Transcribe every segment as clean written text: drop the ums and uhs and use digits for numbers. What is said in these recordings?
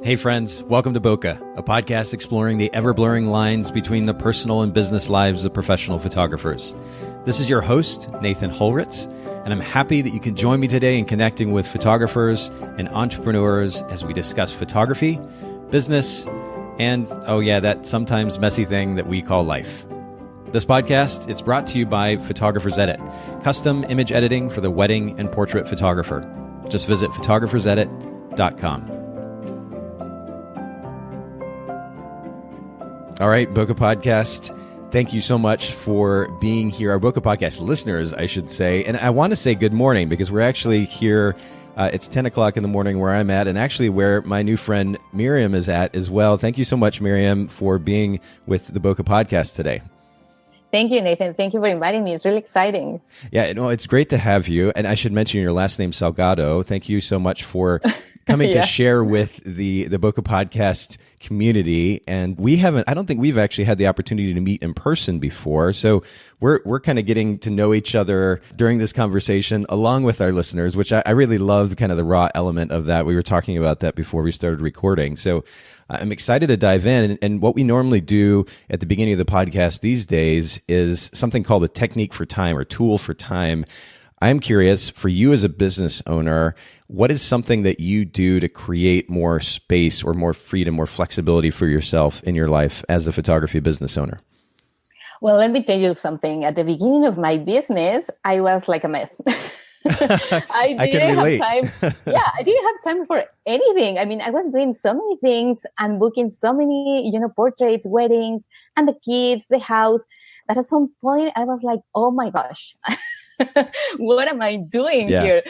Hey friends, welcome to Bokeh, a podcast exploring the ever-blurring lines between the personal and business lives of professional photographers. This is your host, Nathan Holritz, and I'm happy that you can join me today in connecting with photographers and entrepreneurs as we discuss photography, business, and, oh yeah, that sometimes messy thing that we call life. This podcast is brought to you by Photographers Edit, custom image editing for the wedding and portrait photographer. Just visit photographersedit.com. All right, Bokeh Podcast, thank you so much for being here. Our Bokeh Podcast listeners, I should say. And I want to say good morning because we're actually here. It's 10 o'clock in the morning where I'm at and actually where my new friend Miriam is at as well. Thank you so much, Miriam, for being with the Bokeh Podcast today. Thank you, Nathan. Thank you for inviting me. It's really exciting. Yeah, no, it's great to have you. And I should mention your last name, Salgado. Thank you so much for coming to share with the Bokeh Podcast community. And I don't think we've actually had the opportunity to meet in person before. So we're kind of getting to know each other during this conversation along with our listeners, which I really loved kind of the raw element of that. We were talking about that before we started recording. So I'm excited to dive in. And what we normally do at the beginning of the podcast these days is something called a technique for time or tool for time. I'm curious, for you as a business owner, what is something that you do to create more space or more freedom, more flexibility for yourself in your life as a photography business owner? Well, let me tell you something. At the beginning of my business, I was like a mess. I didn't have time. I didn't have time for anything. I mean, I was doing so many things and booking so many, portraits, weddings, and the kids, the house, that at some point I was like, oh my gosh, what am I doing here?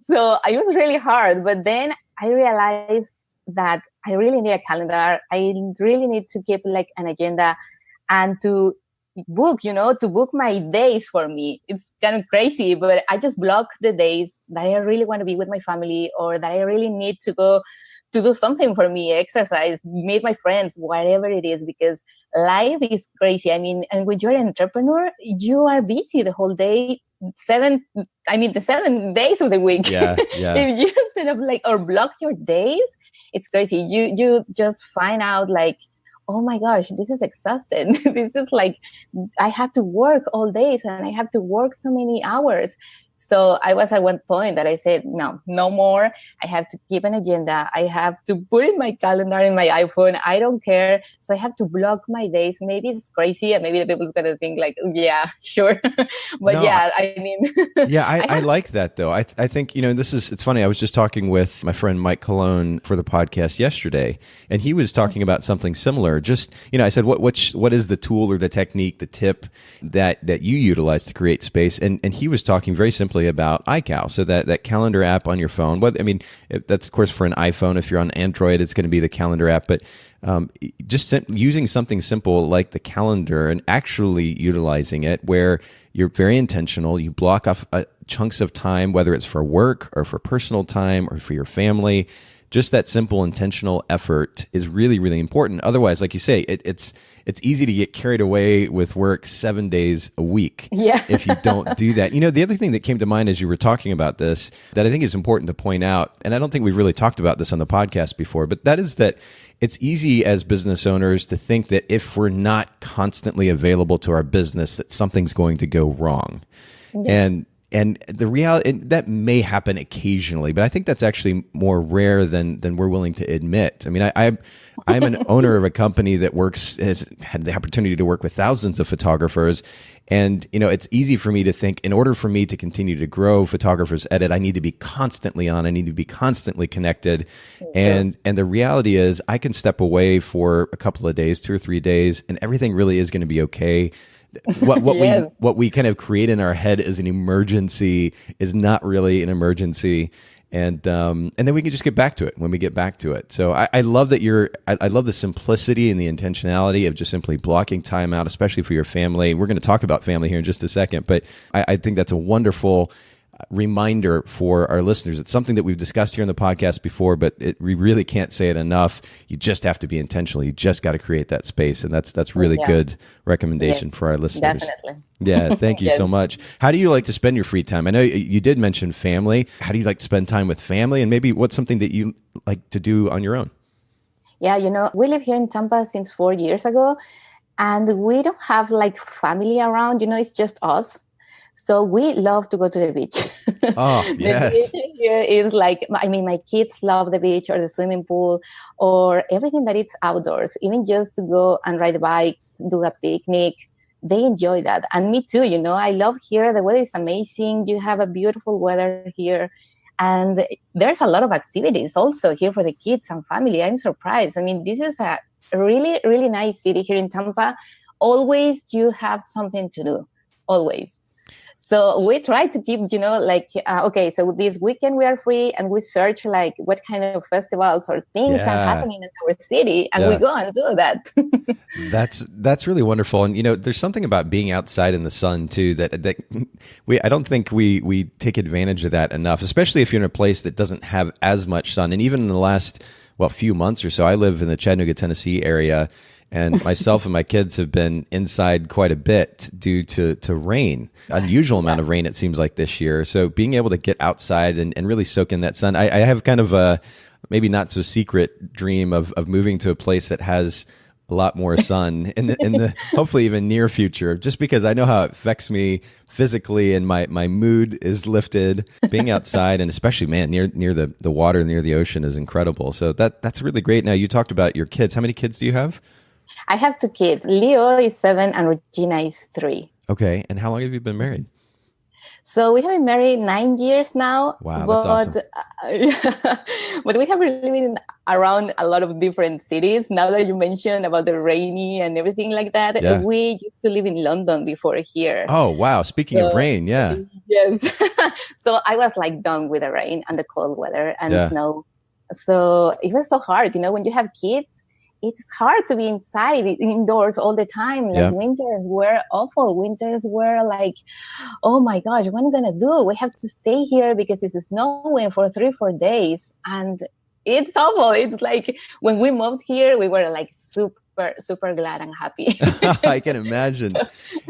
So it was really hard. But then I realized that I really need a calendar. I really need to keep like an agenda and to book my days for me. It's kind of crazy, but I just block the days that I really want to be with my family or that I really need to go to do something for me, exercise, meet my friends, whatever it is, because life is crazy. I mean, and when you're an entrepreneur, you are busy the whole day, the 7 days of the week. If you set up or block your days, it's crazy. You just find out oh my gosh, this is exhausting. This is I have to work all days and I have to work so many hours. So I was at one point that I said, no more. I have to keep an agenda. I have to put in my calendar in my iPhone. I don't care. So I have to block my days. Maybe it's crazy and maybe the people's going to think yeah, sure. But no, I mean. I like that though. I think, it's funny. I was just talking with my friend Mike Colon for the podcast yesterday, and he was talking about something similar. Just, I said, what is the tool or the technique, the tip that you utilize to create space? And he was talking very simply about iCal, so that calendar app on your phone. That's of course for an iPhone. If you're on Android, it's going to be the calendar app. But using something simple like the calendar and actually utilizing it, where you're very intentional, you block off chunks of time, whether it's for work or for personal time or for your family. Just that simple intentional effort is really, really important. Otherwise, like you say, it's easy to get carried away with work 7 days a week if you don't do that. The other thing that came to mind as you were talking about this that I think is important to point out, and I don't think we've really talked about this on the podcast before, but that is that it's easy as business owners to think that if we're not constantly available to our business, that something's going to go wrong. Yes. And the reality, that may happen occasionally, but I think that's actually more rare than we're willing to admit. I mean, I'm an owner of a company that has had the opportunity to work with thousands of photographers. And, it's easy for me to think in order for me to continue to grow Photographers Edit, I need to be constantly on. I need to be constantly connected. And the reality is I can step away for a couple of days, 2 or 3 days, and everything really is going to be okay. What we kind of create in our head as an emergency is not really an emergency, and then we can just get back to it when we get back to it. So I love that I love the simplicity and the intentionality of just simply blocking time out, especially for your family. We're going to talk about family here in just a second, but I think that's a wonderful reminder for our listeners. It's something that we've discussed here on the podcast before, but we really can't say it enough. You just have to be intentional. You just got to create that space. And that's really good recommendation for our listeners. Definitely. Yeah. Thank you so much. How do you like to spend your free time? I know you did mention family. How do you like to spend time with family? And maybe what's something that you like to do on your own? Yeah, we live here in Tampa since 4 years ago, and we don't have like family around, it's just us. So we love to go to the beach. Oh, yes. The beach here is like, my kids love the beach or the swimming pool or everything that it's outdoors, even just to go and ride bikes, do a picnic. They enjoy that. And me too, I love here. The weather is amazing. You have a beautiful weather here. And there's a lot of activities also here for the kids and family. I'm surprised. This is a really, really nice city here in Tampa. Always you have something to do. Always. So we try to keep, okay, so this weekend we are free and we search like what kind of festivals or things are happening in our city, and we go and do that. That's really wonderful. And, there's something about being outside in the sun too, that I don't think we take advantage of that enough, especially if you're in a place that doesn't have as much sun. And even in the last, few months or so, I live in the Chattanooga, Tennessee area, and myself and my kids have been inside quite a bit due to rain, unusual amount of rain, it seems like this year. So being able to get outside and really soak in that sun, I have kind of a maybe not so secret dream of moving to a place that has a lot more sun in the hopefully even near future, just because I know how it affects me physically and my mood is lifted. Being outside, and especially, man, near the water, near the ocean is incredible. So that's really great. Now, you talked about your kids. How many kids do you have? I have 2 kids. Leo is 7 and Regina is 3. Okay. And how long have you been married? So we have been married 9 years now. Wow, that's awesome. But we have been living around a lot of different cities. Now that you mentioned about the rainy and everything like that, we used to live in London before here. Oh, wow. Speaking of rain, yeah. Yes. So I was like done with the rain and the cold weather and snow. So it was so hard, when you have kids. It's hard to be indoors all the time. Winters were awful. Winters were like, oh my gosh, what am I going to do? We have to stay here because it's snowing for 3-4 days. And it's awful. It's like when we moved here, we were like super, super glad and happy. I can imagine.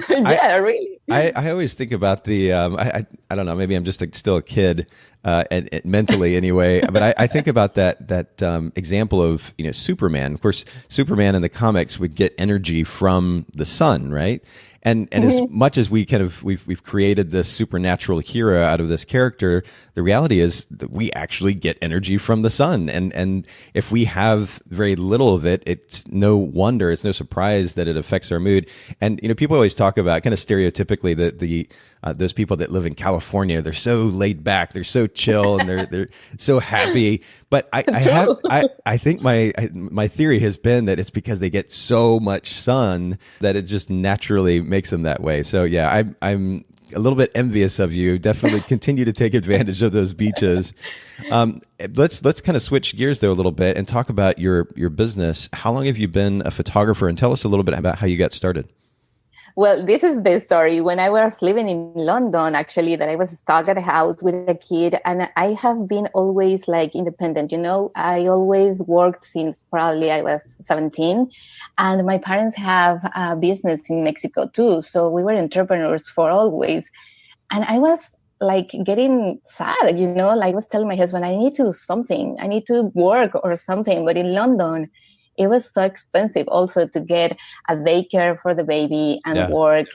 Really. I always think about the, I don't know, maybe I'm just still a kid. And mentally anyway, but I think about that example of Superman. Of course, Superman in the comics would get energy from the sun, right? And as much as we've created this supernatural hero out of this character, the reality is that we actually get energy from the sun. And if we have very little of it, it's no wonder, it's no surprise that it affects our mood. And people always talk about, kind of stereotypically, the those people that live in California, they're so laid back, they're so chill, and they're so happy. But I think my theory has been that it's because they get so much sun that it just naturally makes them that way. So yeah, I'm a little bit envious of you. Definitely continue to take advantage of those beaches. Let's kind of switch gears though a little bit and talk about your business. How long have you been a photographer? And tell us a little bit about how you got started. Well, this is the story. When I was living in London, actually, that I was stuck at a house with a kid, and I have been always like independent. I always worked since probably I was 17, and my parents have a business in Mexico too. So we were entrepreneurs for always. And I was like getting sad, I was telling my husband, I need to do something. I need to work or something. But in London, it was so expensive also to get a daycare for the baby and work.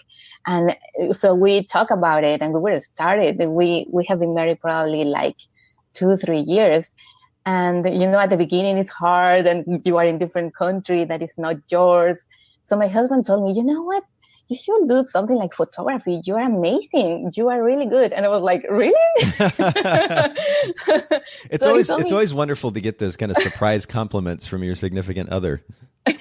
And so we talk about it and we were started. We have been married probably like 2-3 years. And, at the beginning it's hard and you are in different country that is not yours. So my husband told me, you know what? You should do something like photography. You are amazing. You are really good. And I was like, really? It's always wonderful to get those kind of surprise compliments from your significant other.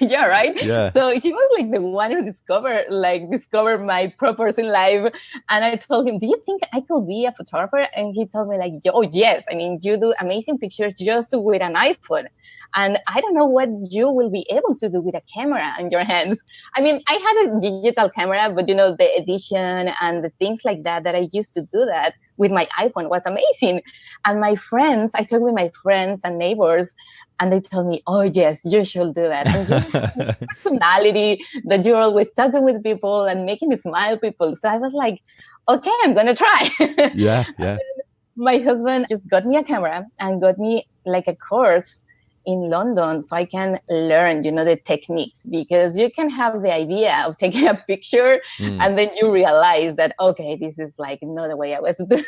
Yeah, right? Yeah. So he was like the one who discovered my purpose in life. And I told him, do you think I could be a photographer? And he told me like, oh, yes. You do amazing pictures just with an iPhone. And I don't know what you will be able to do with a camera in your hands. I had a digital camera, but the edition and the things like that I used to do that with my iPhone was amazing. And I talked with my friends and neighbors, and they told me, oh, yes, you should do that. And you have a personality that you're always talking with people and making me smile people. So I was like, okay, I'm going to try. Yeah. My husband just got me a camera and got me like a course in London so I can learn, the techniques, because you can have the idea of taking a picture and then you realize that, okay, this is like not the way I was doing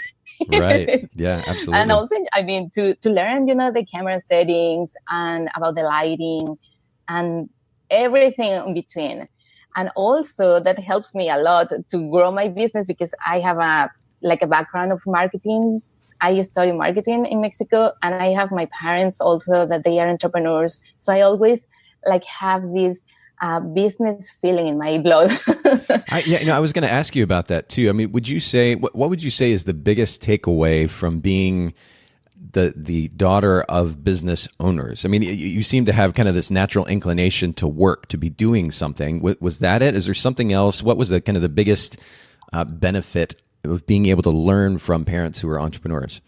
Right. it. Yeah, absolutely. And also, to learn, the camera settings and about the lighting and everything in between. And also that helps me a lot to grow my business, because I have a background of marketing. I study marketing in Mexico, and I have my parents also that they are entrepreneurs. So I always have this business feeling in my blood. I was going to ask you about that too. I mean, would you say, what would you say is the biggest takeaway from being the daughter of business owners? I mean, you seem to have kind of this natural inclination to work, to be doing something. Was that it? Is there something else? What was the kind of the biggest benefit of being able to learn from parents who are entrepreneurs?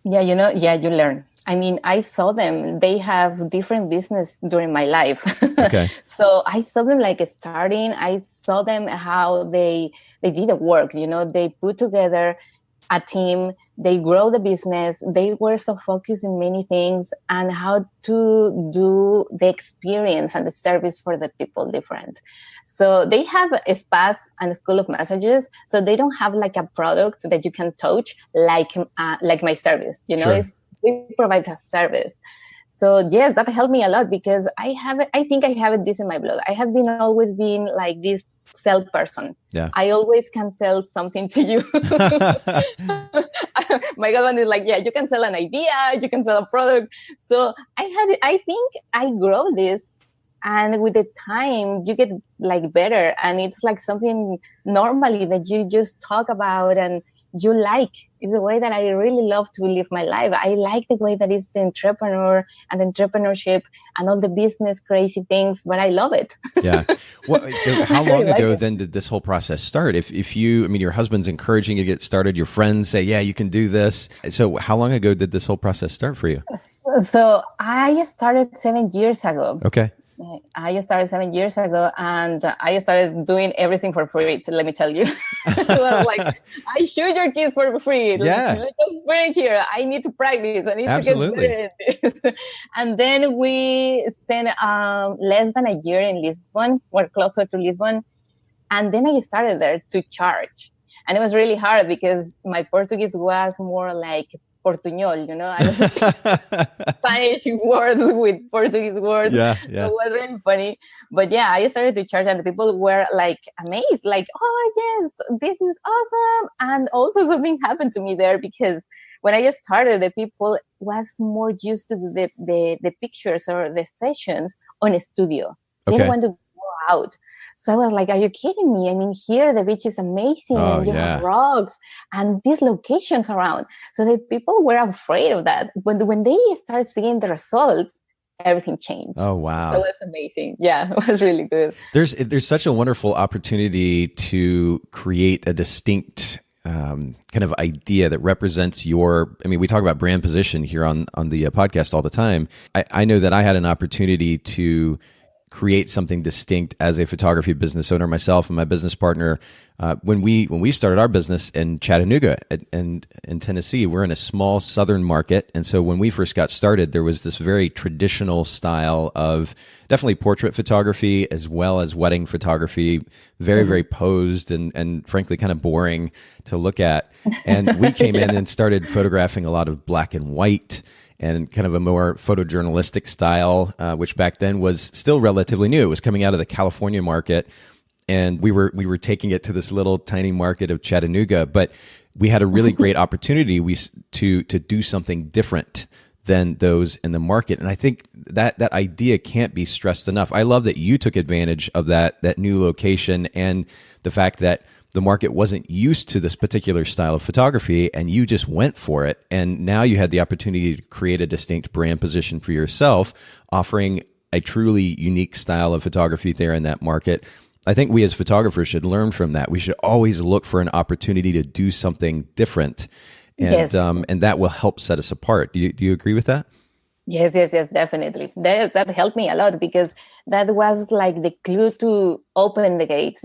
Yeah, you learn. I mean, I saw them, they have different business during my life. Okay. So I saw them starting, I saw them how they did the work, they put together a team, they grow the business, they were so focused in many things, and how to do the experience and the service for the people different. So they have a spas and a school of massages, so they don't have a product that you can touch like my service, Sure. We provide a service. So yes, that helped me a lot, because I think I have this in my blood. I have always been like this sell person. Yeah. I always can sell something to you. My husband is like, yeah, you can sell an idea, you can sell a product. So I think I grow this, and with the time you get better, and it's something normally that you just talk about and you is the way that I really love to live my life. I like the way that it's the entrepreneur and the entrepreneurship and all the business crazy things, but I love it. Yeah. So how long ago then did this whole process start? If you, I mean, your husband's encouraging you to get started, your friends say, yeah, you can do this. So how long ago did this whole process start for you? So I started 7 years ago. Okay. I started 7 years ago, and I started doing everything for free. Let me tell you, I shoot your kids for free. Yeah, let's bring here. I need to practice. I need to get better at this. And then we spent less than a year in Lisbon. We're closer to Lisbon, and then I started there to charge, and it was really hard because my Portuguese was more like Portuñol, I was Spanish words with Portuguese words. Yeah. So it was really funny. But yeah, I started to charge, and the people were amazed, oh yes, this is awesome. And also something happened to me there, because when I just started, the people was more used to the pictures or the sessions on a studio. They didn't want to go out. So I was like, are you kidding me? I mean, here the beach is amazing, and you have rocks and these locations around. So the people were afraid of that. But when they started seeing the results, everything changed. Oh, wow. So it's amazing. Yeah, it was really good. There's such a wonderful opportunity to create a distinct kind of idea that represents we talk about brand position here on the podcast all the time. I know that I had an opportunity to create something distinct as a photography business owner myself and my business partner. When we started our business in Chattanooga and in Tennessee, we're in a small southern market. And so when we first got started, there was this very traditional style of definitely portrait photography as well as wedding photography, very, very posed and frankly kind of boring to look at. And we came in and started photographing a lot of black and white and kind of a more photojournalistic style, which back then was still relatively new. It was coming out of the California market, and we were taking it to this little tiny market of Chattanooga. But we had a really great opportunity to do something different than those in the market. And I think that idea can't be stressed enough. I love that you took advantage of that new location and the fact that the market wasn't used to this particular style of photography, and you just went for it. And now you had the opportunity to create a distinct brand position for yourself, offering a truly unique style of photography there in that market. I think we as photographers should learn from that. We should always look for an opportunity to do something different. And, and that will help set us apart. Do you agree with that? Yes, definitely. That helped me a lot, because that was like the clue to opened the gates,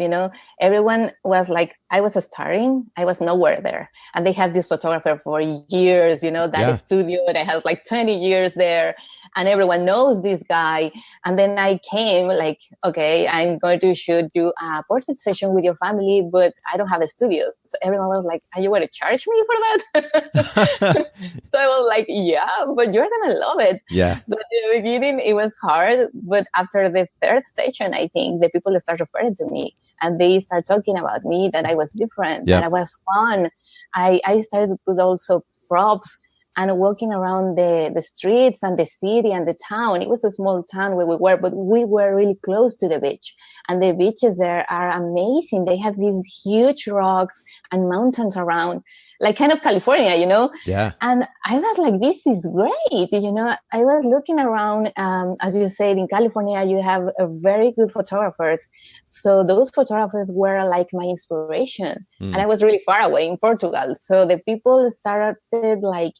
everyone was like, I was starting, I was nowhere there. And they have this photographer for years, that studio that has like 20 years there, and everyone knows this guy. And then I came like, okay, I'm going to shoot you a portrait session with your family, but I don't have a studio. So everyone was like, are you going to charge me for that? So I was like, yeah, but you're going to love it. Yeah. So at the beginning, it was hard. But after the third session, I think the people start referring to me, and they start talking about me, that I was different, that I was fun. I started to put also props and walking around the streets and the city and the town. It was a small town where we were, but we were really close to the beach. And the beaches there are amazing. They have these huge rocks and mountains around, like kind of California, Yeah. And I was like, this is great. I was looking around, as you said, in California, you have a very good photographers. So those photographers were like my inspiration. And I was really far away in Portugal. So the people started like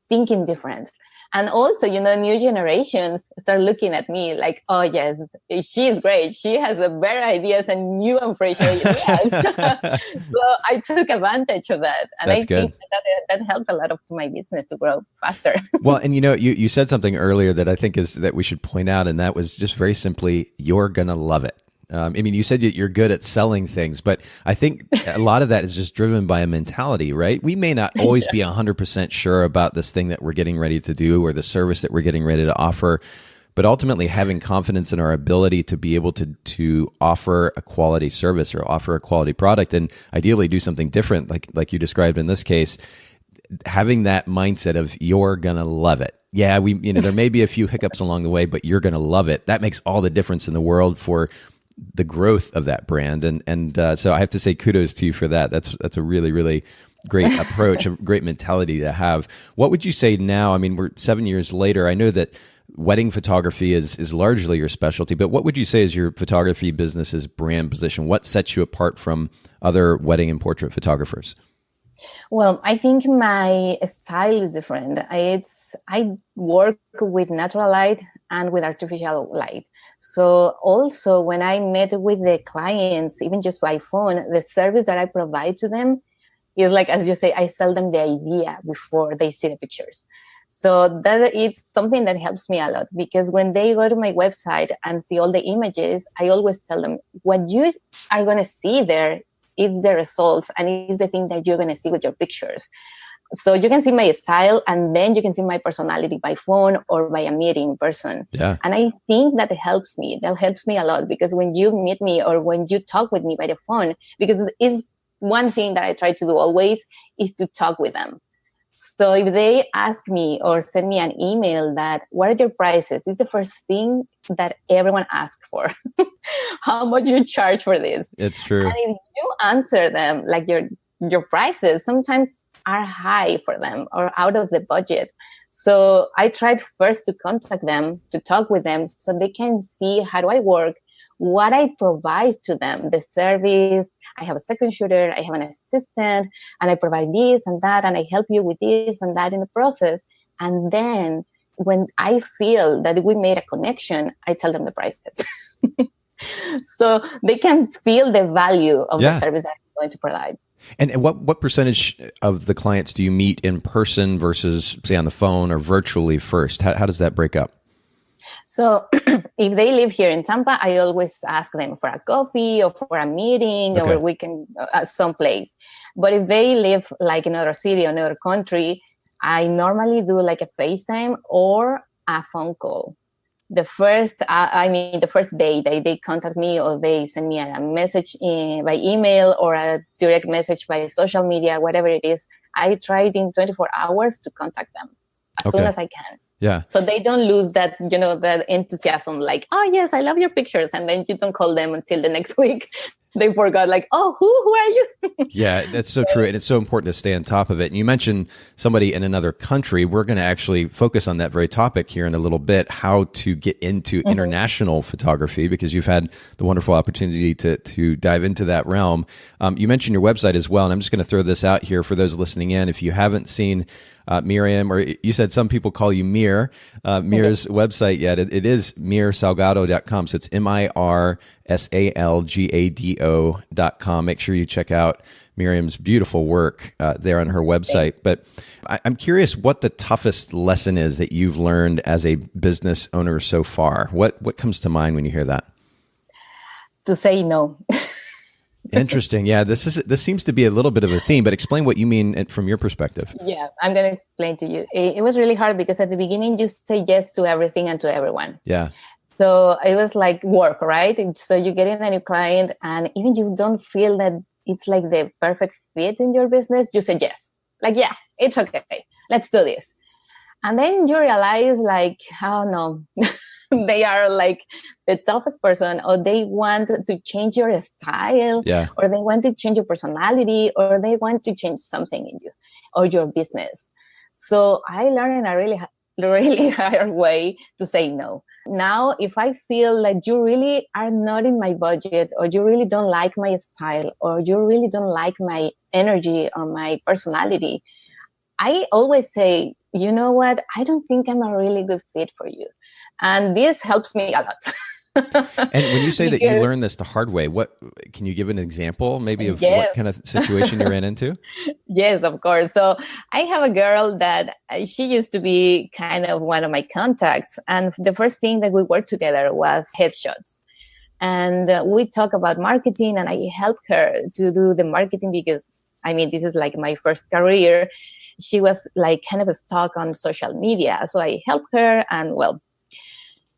thinking different. And also, new generations start looking at me like, oh, yes, she's great. She has a better ideas and new and fresh ideas. So I took advantage of that. And That's I think that helped a lot of my business to grow faster. Well, and you said something earlier that I think is that we should point out, and that was just very simply, you're going to love it. You said you're good at selling things, but I think a lot of that is just driven by a mentality, right? We may not always be 100% sure about this thing that we're getting ready to do or the service that we're getting ready to offer, but ultimately having confidence in our ability to be able to offer a quality service or offer a quality product, and ideally do something different, like you described in this case, having that mindset of you're gonna love it. Yeah, there may be a few hiccups along the way, but you're gonna love it. That makes all the difference in the world for the growth of that brand. And so I have to say kudos to you for that. That's a really, really great approach, a great mentality to have. What would you say now? We're 7 years later. I know that wedding photography is largely your specialty, but what would you say is your photography business's brand position? What sets you apart from other wedding and portrait photographers? Well, I think my style is different. I work with natural light and with artificial light. So also when I met with the clients, even just by phone, the service that I provide to them is like, as you say, I sell them the idea before they see the pictures. So that it's something that helps me a lot, because when they go to my website and see all the images, I always tell them what you are going to see there. It's the results, and it's the thing that you're going to see with your pictures. So you can see my style, and then you can see my personality by phone or by a meeting in person. Yeah. And I think that helps me. That helps me a lot, because when you meet me or when you talk with me by the phone, because it's one thing that I try to do always is to talk with them. So if they ask me or send me an email that, what are your prices? It's the first thing that everyone asks for. How much you charge for this? It's true. And if you answer them, like your prices sometimes are high for them or out of the budget. So I tried first to contact them, to talk with them so they can see how do I work, what I provide to them, the service. I have a second shooter, I have an assistant, and I provide this and that, and I help you with this and that in the process. And then when I feel that we made a connection, I tell them the prices. So they can feel the value of the service that I'm going to provide. And what percentage of the clients do you meet in person versus, say, on the phone or virtually first? How does that break up? So if they live here in Tampa, I always ask them for a coffee or for a meeting or we can someplace. But if they live like in another city or another country, I normally do like a FaceTime or a phone call. The first day they contact me or they send me a message by email or a direct message by social media, whatever it is, I try in 24 hours to contact them as soon as I can. Yeah. So they don't lose that, that enthusiasm, like, oh, yes, I love your pictures. And then you don't call them until the next week. They forgot, like, oh, who are you? Yeah, that's so true. And it's so important to stay on top of it. And you mentioned somebody in another country. We're going to actually focus on that very topic here in a little bit, how to get into international photography, because you've had the wonderful opportunity to dive into that realm. You mentioned your website as well. And I'm just going to throw this out here for those listening in. If you haven't seen Miriam, or you said some people call you Mir, Mir's website yet. It is mirsalgado.com. So it's mirsalgado.com. Make sure you check out Miriam's beautiful work there on her website. But I'm curious what the toughest lesson is that you've learned as a business owner so far. What comes to mind when you hear that? To say no. Interesting. Yeah, this seems to be a little bit of a theme, but explain what you mean from your perspective. Yeah, I'm going to explain to you. It was really hard because at the beginning you say yes to everything and to everyone. Yeah. So it was like work, right? So you get in a new client and even you don't feel that it's like the perfect fit in your business, you say yes. Like, yeah, it's okay. Let's do this. And then you realize like, oh no, they are like the toughest person, or they want to change your style, or they want to change your personality, or they want to change something in you or your business. So I learned in a really hard way to say no. Now, if I feel like you really are not in my budget, or you really don't like my style, or you really don't like my energy or my personality, I always say, you know what? I don't think I'm a really good fit for you. And this helps me a lot. And when you say that you learned this the hard way, what can you give an example maybe of what kind of situation you ran into? Yes, of course. So I have a girl that she used to be kind of one of my contacts. And the first thing that we worked together was headshots. And we talk about marketing, and I helped her to do the marketing because, I mean, this is like my first career. She was like kind of stuck on social media. So I helped her, and well,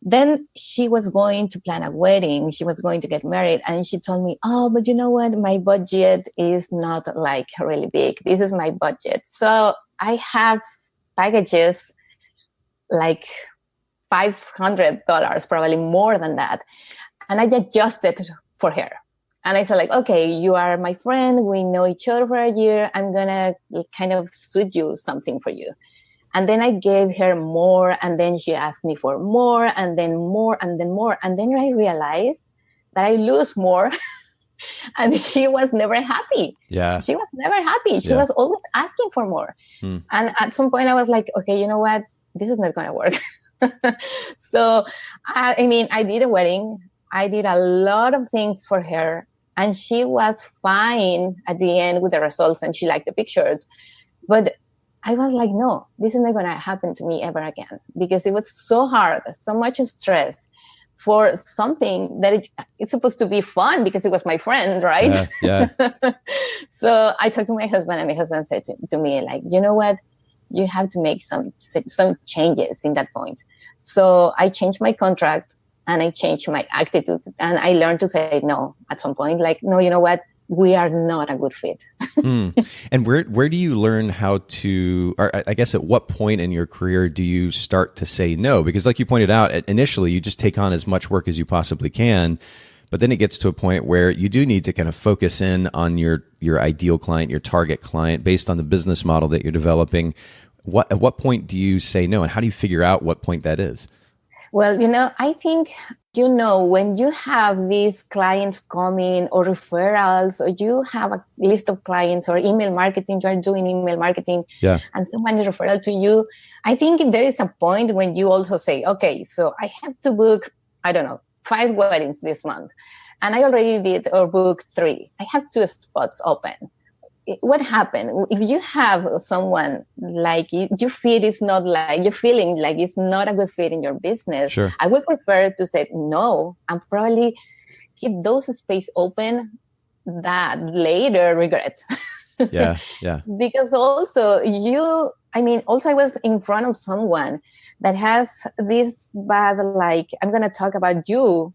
then she was going to plan a wedding. She was going to get married. And she told me, oh, but you know what? My budget is not like really big. This is my budget. So I have packages like $500, probably more than that. And I adjusted for her. And I said like, okay, you are my friend. We know each other for a year. I'm going to kind of suit you something for you. And then I gave her more, and then she asked me for more, and then more, and then more. And then I realized that I lose more, and she was never happy. Yeah. She was never happy. She was always asking for more. And at some point I was like, okay, you know what? This is not going to work. So, I mean, I did a wedding. I did a lot of things for her, and she was fine at the end with the results, and she liked the pictures. But I was like, no, this is not going to happen to me ever again, because it was so hard, so much stress for something that it's supposed to be fun because it was my friend, right? Yeah. So I talked to my husband, and my husband said to me, like, you know what? You have to make some changes in that point. So I changed my contract, and I changed my attitude, and I learned to say no at some point. Like, no, you know what? We are not a good fit. And where do you learn how to, or I guess at what point in your career do you start to say no? Because like you pointed out, initially you just take on as much work as you possibly can, but then it gets to a point where you do need to kind of focus in on your ideal client, your target client, based on the business model that you're developing. At what point do you say no, and how do you figure out what point that is? Well, I think, when you have these clients coming or referrals, or you have a list of clients or email marketing, you are doing email marketing, and someone is referral to you, I think there is a point when you also say, okay, so I have to book, 5 weddings this month. And I already did or booked 3. I have 2 spots open. What happened if you have someone like you feel it's not like you're feeling like it's not a good fit in your business? Sure. I would prefer to say no and probably keep those space open that later regret. Yeah. Because also I was in front of someone that has this bad, like, I'm going to talk about you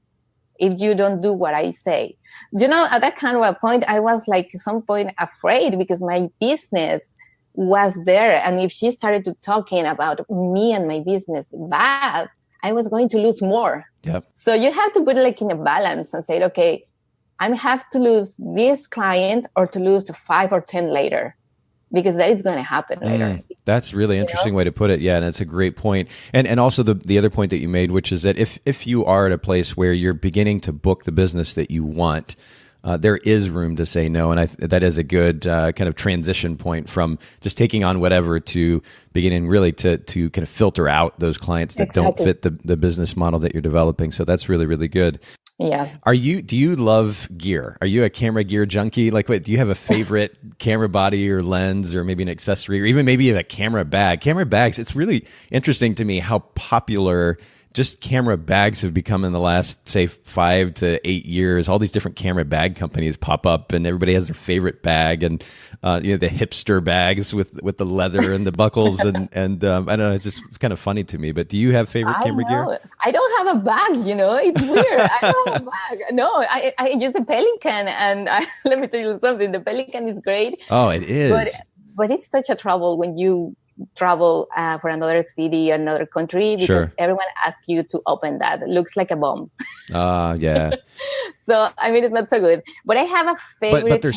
if you don't do what I say. At that kind of a point, I was like at some point afraid because my business was there. And if she started to talking about me and my business bad, I was going to lose more. Yep. So you have to put it like in a balance and say, okay, I have to lose this client or to lose 5 or 10 later, because that is going to happen later. That's a really interesting way to put it. Yeah, and it's a great point. And also the other point that you made, which is that if you are at a place where you're beginning to book the business that you want, there is room to say no. And that is a good kind of transition point from just taking on whatever to beginning really to kind of filter out those clients that don't fit the business model that you're developing. So that's really, really good. Yeah. Do you love gear? Are you a camera gear junkie? Like, do you have a favorite camera body or lens or maybe an accessory or even maybe a camera bag? Camera bags, it's really interesting to me how popular just camera bags have become in the last, say, 5 to 8 years. All these different camera bag companies pop up and everybody has their favorite bag and, the hipster bags with the leather and the buckles. And I don't know, it's just kind of funny to me. But do you have favorite camera gear? I don't have a bag, it's weird. I don't have a bag. No, I use a Pelican. And let me tell you something, the Pelican is great. Oh, it is. But it's such a trouble when you travel for another city, another country, because everyone asks you to open that. It looks like a bomb. Yeah. So, it's not so good. But I have a favorite. But they're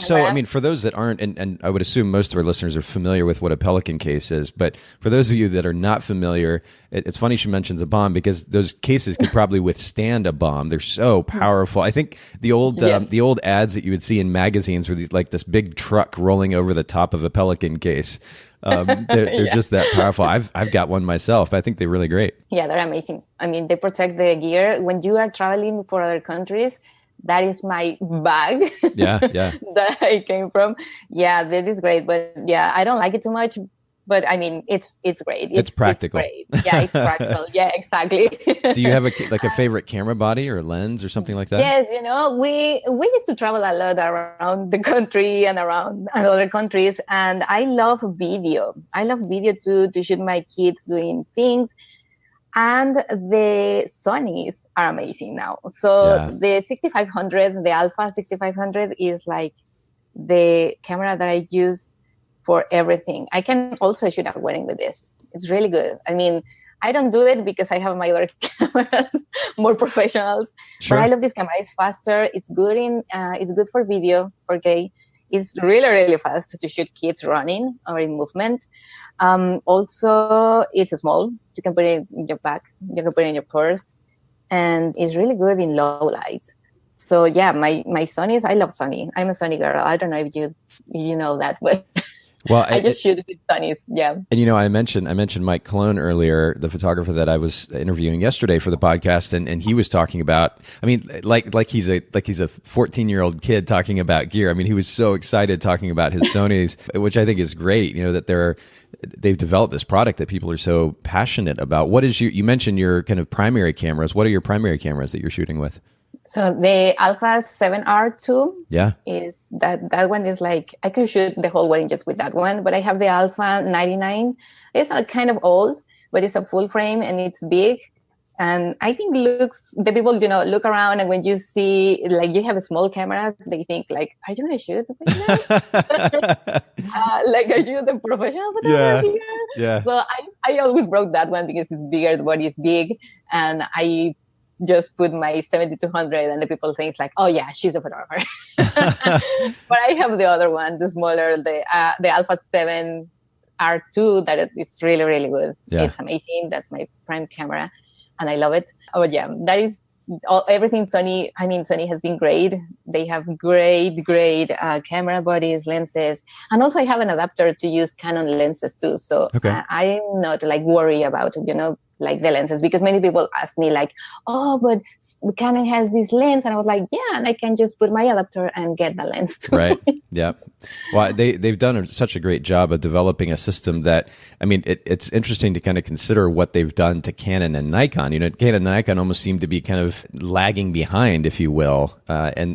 for those that aren't, and I would assume most of our listeners are familiar with what a Pelican case is, but for those of you that are not familiar, it's funny she mentions a bomb because those cases could probably withstand a bomb. They're so powerful. I think the old ads that you would see in magazines were like this big truck rolling over the top of a Pelican case. They're just that powerful. I've got one myself, but I think they're really great. Yeah, they're amazing. They protect the gear. When you are traveling for other countries, that is my bag. Yeah. That I came from. Yeah, that is great. But yeah, I don't like it too much. But it's great. It's practical. It's great. Yeah, it's practical. Yeah, exactly. Do you have a favorite camera body or lens or something like that? Yes, we used to travel a lot around the country and around other countries, and I love video. I love video to shoot my kids doing things. And the Sonys are amazing now. So the 6500, the Alpha 6500 is like the camera that I use for everything. I can also shoot a wedding with this. It's really good. I don't do it because I have my other cameras, more professionals. Sure. But I love this camera. It's faster. It's good it's good for video, 4K. It's really, really fast to shoot kids running or in movement. Also, it's small. You can put it in your bag. You can put it in your purse. And it's really good in low light. So yeah, my Sonys, I love Sony. I'm a Sony girl. I don't know if you know that, but well, I just shoot with Sonys. Yeah. And I mentioned Mike Cologne earlier, the photographer that I was interviewing yesterday for the podcast, and he was talking about, like he's a 14-year-old kid talking about gear. He was so excited talking about his Sonys, which I think is great. That they've developed this product that people are so passionate about. What is you mentioned your kind of primary cameras. What are your primary cameras that you're shooting with? So the Alpha 7R2 is that one is like, I could shoot the whole wedding just with that one, but I have the Alpha 99. It's kind of old, but it's a full frame and it's big. And I think the people, look around, and when you see, like, you have a small cameras, they think like, are you going to shoot with that? Like, are you the professional photographer here? Yeah. So I always broke that one because it's bigger, the body is big. And I just put my 7200 and the people think like, oh yeah, she's a photographer. But I have the other one, the smaller, the Alpha 7R2, that it's really, really good. Yeah. It's amazing. That's my prime camera and I love it. But yeah, that is everything Sony. Sony has been great. They have great camera bodies, lenses. And also I have an adapter to use Canon lenses too. So I'm not like worried about, like the lenses, because many people ask me like, oh, but Canon has this lens. And I was like, yeah, and I can just put my adapter and get the lens too. Right. Yeah. Well, they've done such a great job of developing a system that, it's interesting to kind of consider what they've done to Canon and Nikon. Canon and Nikon almost seem to be kind of lagging behind, if you will, and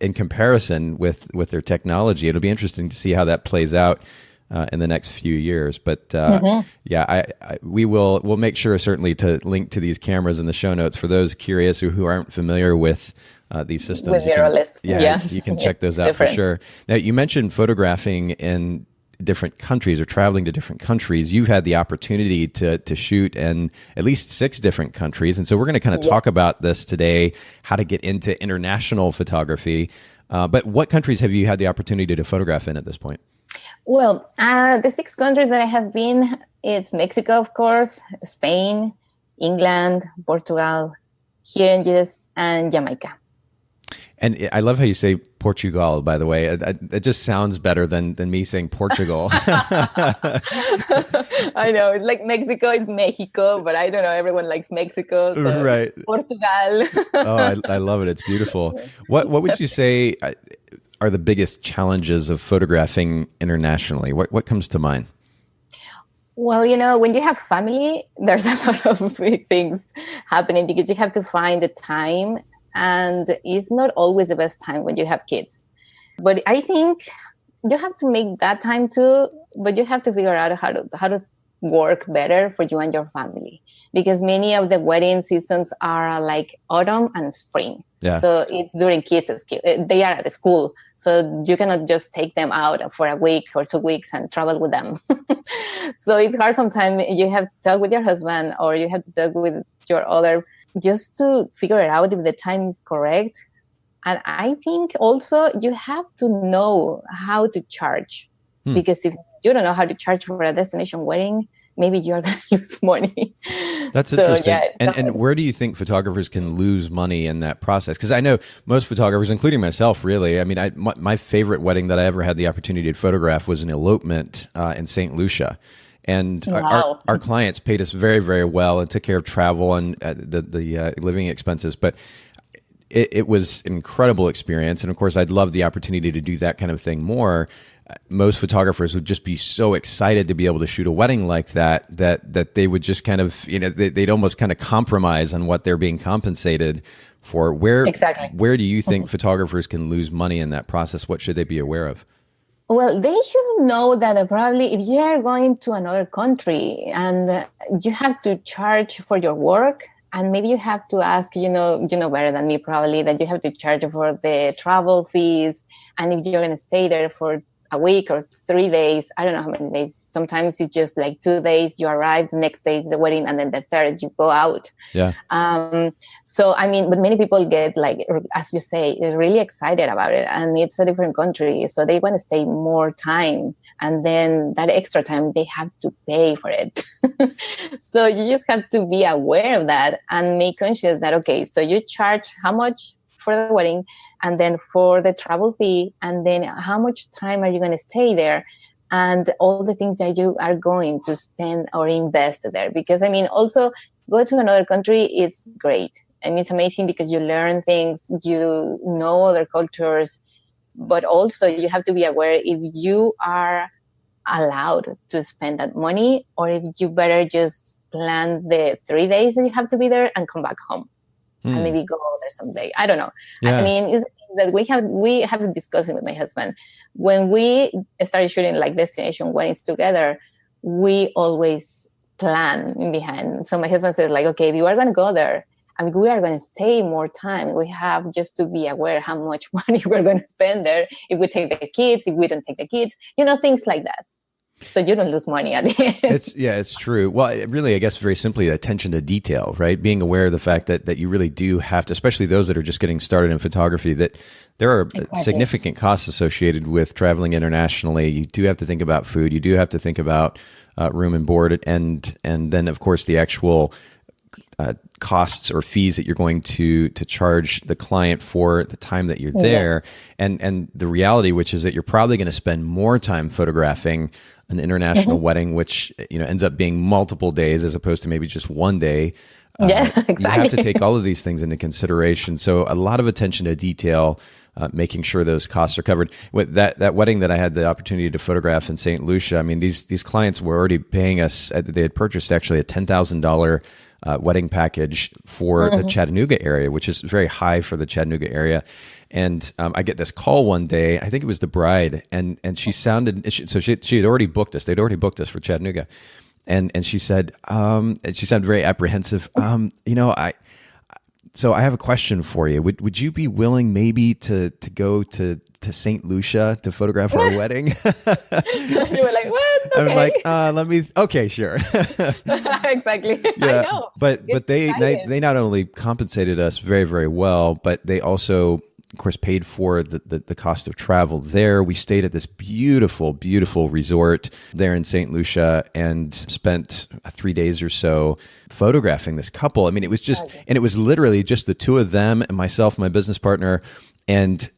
in comparison with their technology. It'll be interesting to see how that plays out in the next few years. But we'll make sure certainly to link to these cameras in the show notes for those curious who aren't familiar with these systems. With mirrorless. You can check those out for sure. Now, you mentioned photographing in different countries or traveling to different countries. You've had the opportunity to shoot in at least 6 different countries. And so we're going to kind of talk about this today, how to get into international photography. But what countries have you had the opportunity to photograph in at this point? Well, the 6 countries that I have been, it's Mexico, of course, Spain, England, Portugal, here in US, and Jamaica. And I love how you say Portugal, by the way. It just sounds better than me saying Portugal. I know. It's like Mexico is Mexico, but I don't know. Everyone likes Mexico. So right. Portugal. Oh, I love it. It's beautiful. What would you say are the biggest challenges of photographing internationally? What comes to mind? Well, when you have family, there's a lot of big things happening because you have to find the time. And it's not always the best time when you have kids. But I think you have to make that time too, but you have to figure out how to work better for you and your family. Because many of the wedding seasons are like autumn and spring. Yeah. So it's during kids' they are at the school. So you cannot just take them out for a week or 2 weeks and travel with them. So it's hard sometimes. You have to talk with your husband or you have to talk with your other just to figure it out if the time is correct. And I think also you have to know how to charge. Because if you don't know how to charge for a destination wedding, maybe you're going to lose money. That's interesting. Yeah, and where do you think photographers can lose money in that process? Because I know most photographers, including myself, really, I mean, my favorite wedding that I ever had the opportunity to photograph was an elopement in St. Lucia. And wow. our clients paid us very, very well and took care of travel and the living expenses. But it was an incredible experience. And of course, I'd love the opportunity to do that kind of thing more. Most photographers would just be so excited to be able to shoot a wedding like that they would just kind of, they'd almost kind of compromise on what they're being compensated for. Where do you think photographers can lose money in that process? What should they be aware of? Well, they should know that probably if you are going to another country and you have to charge for your work, and maybe you have to ask, you know better than me probably, that you have to charge for the travel fees. And if you're going to stay there for a week or 3 days, I don't know how many days. Sometimes it's just like 2 days, you arrive, the next day is the wedding, and then the third you go out. Yeah. So, I mean, but many people get, like, as you say, really excited about it. And it's a different country, so they want to stay more time. And then that extra time, they have to pay for it. So you just have to be aware of that and make conscious that, okay, so you charge how much for the wedding, and then for the travel fee, and then how much time are you going to stay there, and all the things that you are going to spend or invest there. Because, I mean, also go to another country, it's great. I mean, it's amazing because you learn things, you know other cultures, but also you have to be aware if you are allowed to spend that money, or if you better just plan the 3 days that you have to be there and come back home. And maybe go there someday. I don't know. Yeah. I mean, it's that we have discussed it with my husband. When we started shooting like destination weddings together, we always plan in behind. So my husband says, like, okay, if you are going to go there, and we are going to stay more time, we have just to be aware how much money we're going to spend there. If we take the kids, if we don't take the kids, things like that. So you don't lose money at the end. It's true. Well, really, I guess very simply, attention to detail, right? Being aware of the fact that you really do have to, especially those that are just getting started in photography, that there are significant costs associated with traveling internationally. You do have to think about food. You do have to think about room and board, and then of course the actual costs or fees that you're going to charge the client for the time that you're there. Yes. And the reality, which is that you're probably going to spend more time photographing an international wedding, which ends up being multiple days as opposed to maybe just one day. Yeah, exactly. You have to take all of these things into consideration. So a lot of attention to detail, making sure those costs are covered. With that wedding that I had the opportunity to photograph in St. Lucia, I mean, these clients were already paying us. They had purchased actually a $10,000 wedding package for the Chattanooga area, which is very high for the Chattanooga area. And I get this call one day. I think it was the bride, and she sounded so she had already booked us. They'd already booked us for Chattanooga, and she said she sounded very apprehensive. So I have a question for you. Would you be willing maybe to go to St. Lucia to photograph our wedding? You were like, what? Okay. I'm like, let me. Okay, sure. Exactly. Yeah. I know. But they not only compensated us very, very well, but they also of course, paid for the cost of travel there. We stayed at this beautiful, beautiful resort there in St. Lucia and spent 3 days or so photographing this couple. I mean, it was just, and it was literally just the two of them and myself, my business partner. And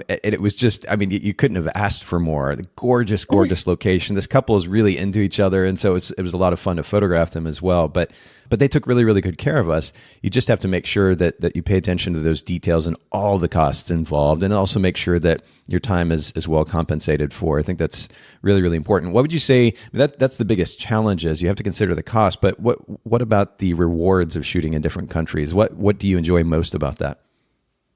it was just, I mean, you couldn't have asked for more. The gorgeous, gorgeous location. This couple is really into each other. And so it was a lot of fun to photograph them as well. But they took really, really good care of us. You just have to make sure that you pay attention to those details and all the costs involved, and also make sure that your time is well compensated for. I think that's really, really important. What would you say, that's the biggest challenge is you have to consider the cost, but what about the rewards of shooting in different countries? What do you enjoy most about that?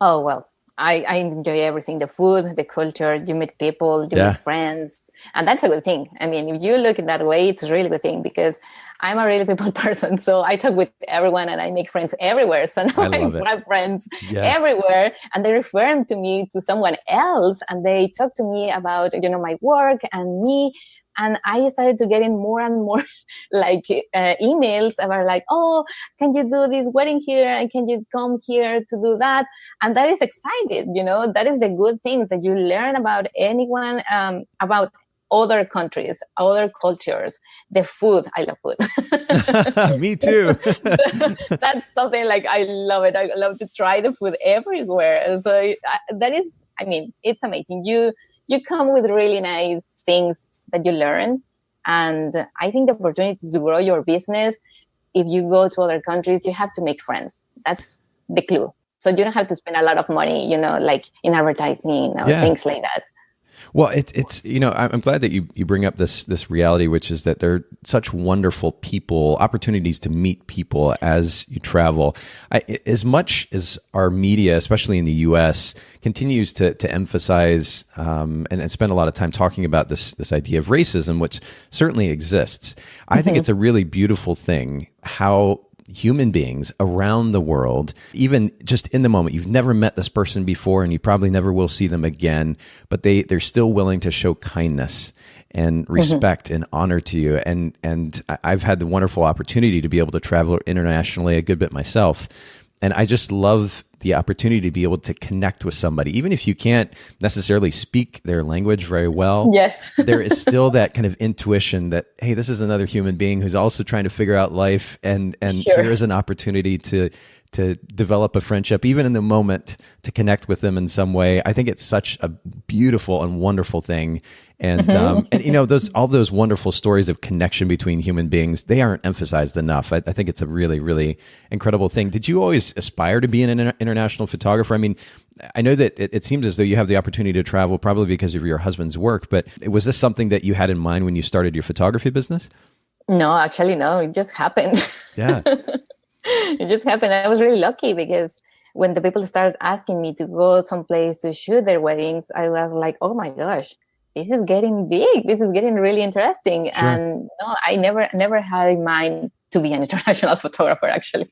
Oh, well, I enjoy everything, the food, the culture, you meet people, you meet friends, and that's a good thing. I mean, if you look at that way, it's a really good thing because I'm a really people person. So I talk with everyone and I make friends everywhere. So now I have friends everywhere, and they refer to me to someone else and they talk to me about, my work and me. And I started to get in more and more emails about like, oh, can you do this wedding here? And can you come here to do that? And that is exciting, that is the good things that you learn about anyone, about other countries, other cultures, the food. I love food. Me too. That's something like, I love it. I love to try the food everywhere. So that is, I mean, it's amazing. You come with really nice things that you learn. And I think the opportunity to grow your business, if you go to other countries, you have to make friends. That's the clue. So you don't have to spend a lot of money, like in advertising or things like that. Well, it's I'm glad that you bring up this reality, which is that there are such wonderful people, opportunities to meet people as you travel. As much as our media, especially in the U.S., continues to emphasize and spend a lot of time talking about this idea of racism, which certainly exists, I think it's a really beautiful thing how human beings around the world, even just in the moment, you've never met this person before and you probably never will see them again, but they're still willing to show kindness and respect and honor to you. And I've had the wonderful opportunity to be able to travel internationally a good bit myself. And I just love the opportunity to be able to connect with somebody, even if you can't necessarily speak their language very well. Yes. There is still that kind of intuition that, hey, this is another human being who's also trying to figure out life, and here is an opportunity to develop a friendship, even in the moment, to connect with them in some way. I think it's such a beautiful and wonderful thing. And all those wonderful stories of connection between human beings, they aren't emphasized enough. I think it's a really, really incredible thing. Did you always aspire to be an international photographer? I mean, I know that it seems as though you have the opportunity to travel probably because of your husband's work, but was this something that you had in mind when you started your photography business? No, actually, no. It just happened. Yeah. It just happened. I was really lucky because when the people started asking me to go someplace to shoot their weddings, I was like, oh my gosh, this is getting big. This is getting really interesting. Sure. And no, I never had in mind to be an international photographer, actually.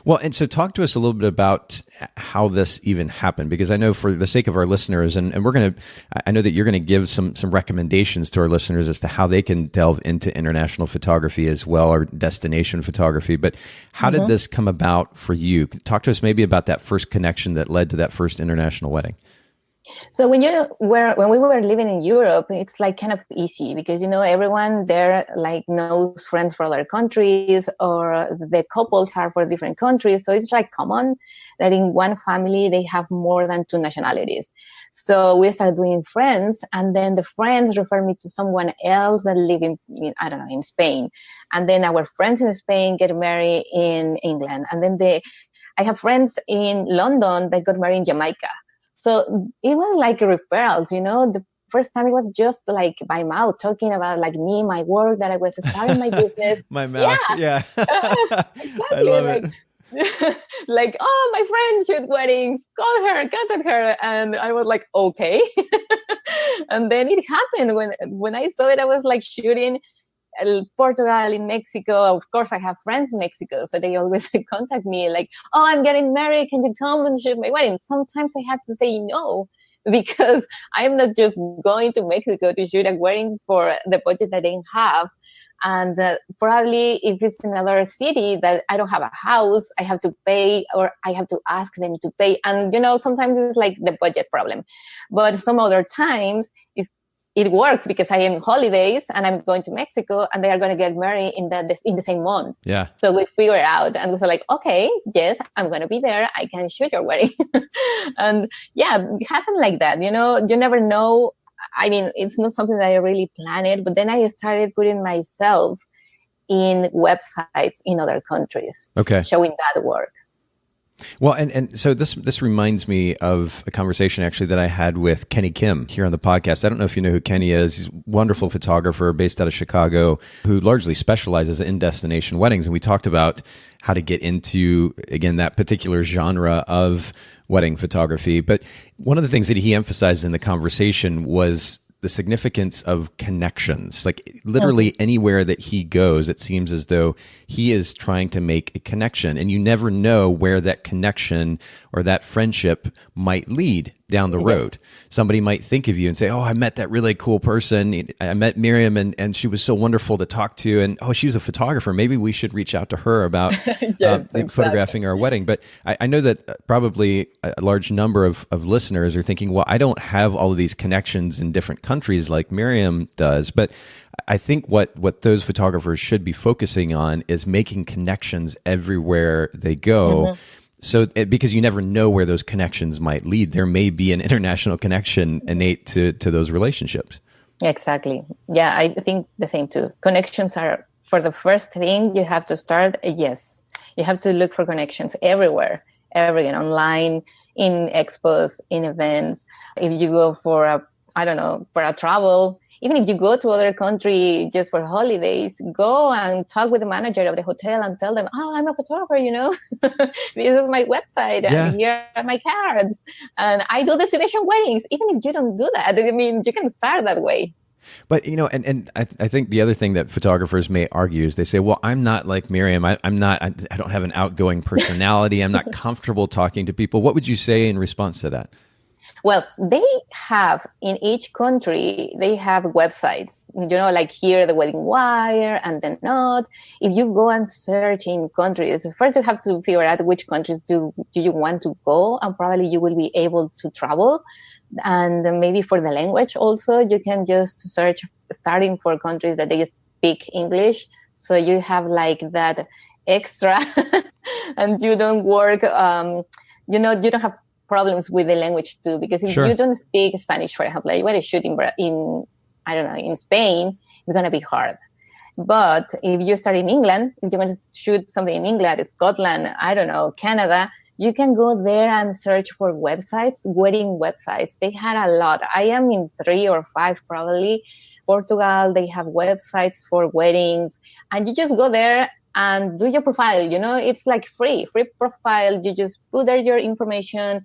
Well, and so talk to us a little bit about how this even happened, because I know for the sake of our listeners, and I know that you're going to give some recommendations to our listeners as to how they can delve into international photography as well, or destination photography. But how did this come about for you? Talk to us maybe about that first connection that led to that first international wedding. So when we were living in Europe, it's like kind of easy because, everyone there like knows friends from other countries, or the couples are for different countries. So it's like common that in one family, they have more than 2 nationalities. So we started doing friends, and then the friends refer me to someone else that live in Spain. And then our friends in Spain get married in England. And then I have friends in London that got married in Jamaica. So it was like referrals, The first time it was just like by mouth, talking about like me, my work, that I was starting my business. My mouth, yeah. Exactly. I love it. Like, oh, my friend shoot weddings, call her, contact her. And I was like, okay. And then it happened. When I saw it, I was like shooting Portugal, in Mexico. Of course, I have friends in Mexico, so they always contact me like, oh, I'm getting married, can you come and shoot my wedding? Sometimes I have to say no because I'm not just going to Mexico to shoot a wedding for the budget that they have. And probably if it's in another city that I don't have a house, I have to pay, or I have to ask them to pay. And, sometimes it's like the budget problem. But some other times, if it works, because I am holidays and I'm going to Mexico and they are going to get married in the same month. Yeah. So we figure it out and we're like, okay, yes, I'm going to be there. I can shoot your wedding. And yeah, it happened like that. You never know. I mean, it's not something that I really planned, but then I started putting myself in websites in other countries, showing that work. Well, and so this reminds me of a conversation actually that I had with Kenny Kim here on the podcast. I don't know if you know who Kenny is. He's a wonderful photographer based out of Chicago who largely specializes in destination weddings. And we talked about how to get into, again, that particular genre of wedding photography. But one of the things that he emphasized in the conversation was the significance of connections. Like literally anywhere that he goes, it seems as though he is trying to make a connection, and you never know where that connection or that friendship might lead down the road. Somebody might think of you and say, oh, I met that really cool person. I met Miriam and she was so wonderful to talk to. And oh, she was a photographer. Maybe we should reach out to her about photographing our wedding. But I know that probably a large number of listeners are thinking, well, I don't have all of these connections in different countries like Miriam does. But I think what those photographers should be focusing on is making connections everywhere they go. So, because you never know where those connections might lead, there may be an international connection innate to those relationships. Exactly. Yeah, I think the same too. Connections are, for the first thing, you have to start. Yes, you have to look for connections everywhere, online, in expos, in events. If you go for a travel, even if you go to other country just for holidays, go and talk with the manager of the hotel and tell them, oh, I'm a photographer, this is my website and here are my cards. And I do destination weddings. Even if you don't do that, I mean, you can start that way. But, and I think the other thing that photographers may argue is they say, well, I'm not like Miriam. I don't have an outgoing personality. I'm not comfortable talking to people. What would you say in response to that? Well, they have, in each country, they have websites, like here, the Wedding Wire and the Knot. If you go and search in countries, first you have to figure out which countries do you want to go, and probably you will be able to travel. And maybe for the language also, you can just search starting for countries that they speak English. So you have like that extra and you don't work, you don't have problems with the language too, because if you don't speak Spanish, for example, like when you shoot in Spain, it's going to be hard. But if you start in England, if you want to shoot something in England, Scotland, Canada, you can go there and search for websites, wedding websites. They had a lot. I am in 3 or 5 probably. Portugal, they have websites for weddings, and you just go there and do your profile. It's like free profile. You just put there your information,